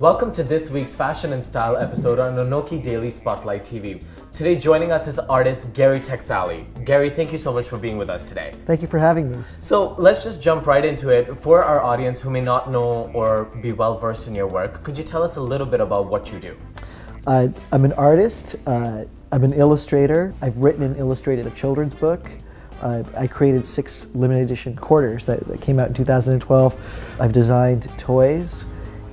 Welcome to this week's Fashion and Style episode on ANOKHI Daily Spotlight TV. Today joining us is artist Gary Taxali. Gary, thank you so much for being with us today. Thank you for having me. So let's just jump right into it. For our audience who may not know or be well versed in your work, could you tell us a little bit about what you do? I'm an artist, I'm an illustrator. I've written and illustrated a children's book. I created 6 limited edition quarters that came out in 2012. I've designed toys.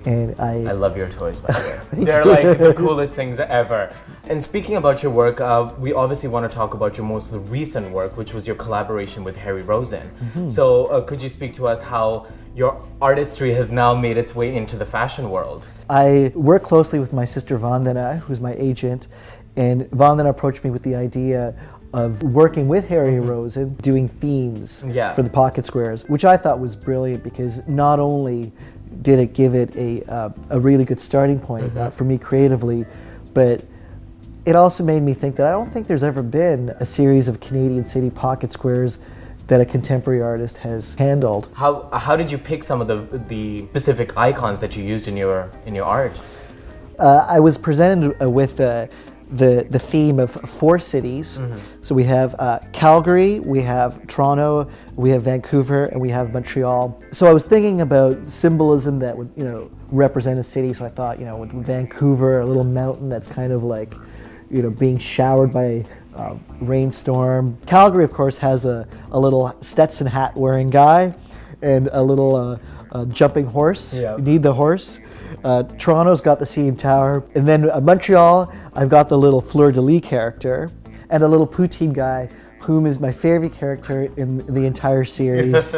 And I love your toys, by the way. They're like the coolest things ever. And speaking about your work, we obviously want to talk about your most recent work, which was your collaboration with Harry Rosen. Mm-hmm. So could you speak to us how your artistry has now made its way into the fashion world? I work closely with my sister Vandana, who's my agent, and Vandana approached me with the idea of working with Harry Rosen, doing themes for the pocket squares, which I thought was brilliant because not only did it give it a really good starting point for me creatively, but it also made me think that I don't think there's ever been a series of Canadian city pocket squares that a contemporary artist has handled. How did you pick some of the specific icons that you used in your art? I was presented with the theme of 4 cities. So we have Calgary, we have Toronto, we have Vancouver, and we have Montreal. So I was thinking about symbolism that would, represent a city. So I thought, with Vancouver, a little mountain that's kind of like, being showered by a rainstorm. Calgary, of course, has a little Stetson hat wearing guy and a little jumping horse. You need the horse. Toronto's got the CN Tower, and then Montreal, I've got the little fleur-de-lis character, and a little poutine guy, whom is my favorite character in the entire series.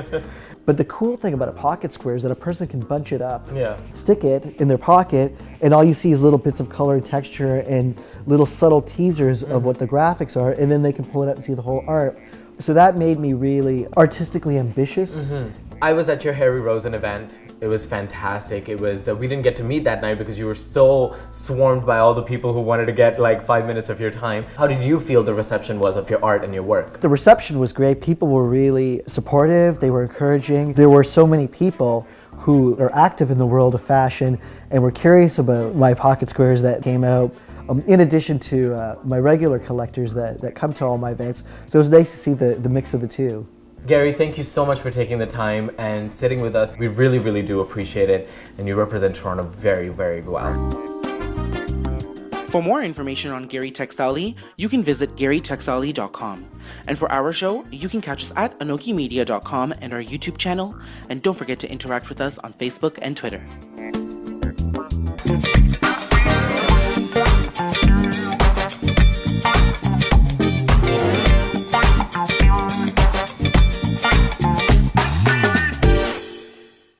But the cool thing about a pocket square is that a person can bunch it up, stick it in their pocket, and all you see is little bits of color and texture and little subtle teasers of what the graphics are, and then they can pull it out and see the whole art. So that made me really artistically ambitious. I was at your Harry Rosen event. It was fantastic. It was we didn't get to meet that night because you were so swarmed by all the people who wanted to get like 5 minutes of your time. How did you feel the reception was of your art and your work? The reception was great. People were really supportive. They were encouraging. There were so many people who are active in the world of fashion and were curious about my pocket squares that came out. In addition to my regular collectors that come to all my events. So it was nice to see the mix of the two. Gary, thank you so much for taking the time and sitting with us. We really, really do appreciate it. And you represent Toronto very, very well. For more information on Gary Taxali, you can visit GaryTaxali.com. And for our show, you can catch us at ANOKHImedia.com and our YouTube channel. And don't forget to interact with us on Facebook and Twitter.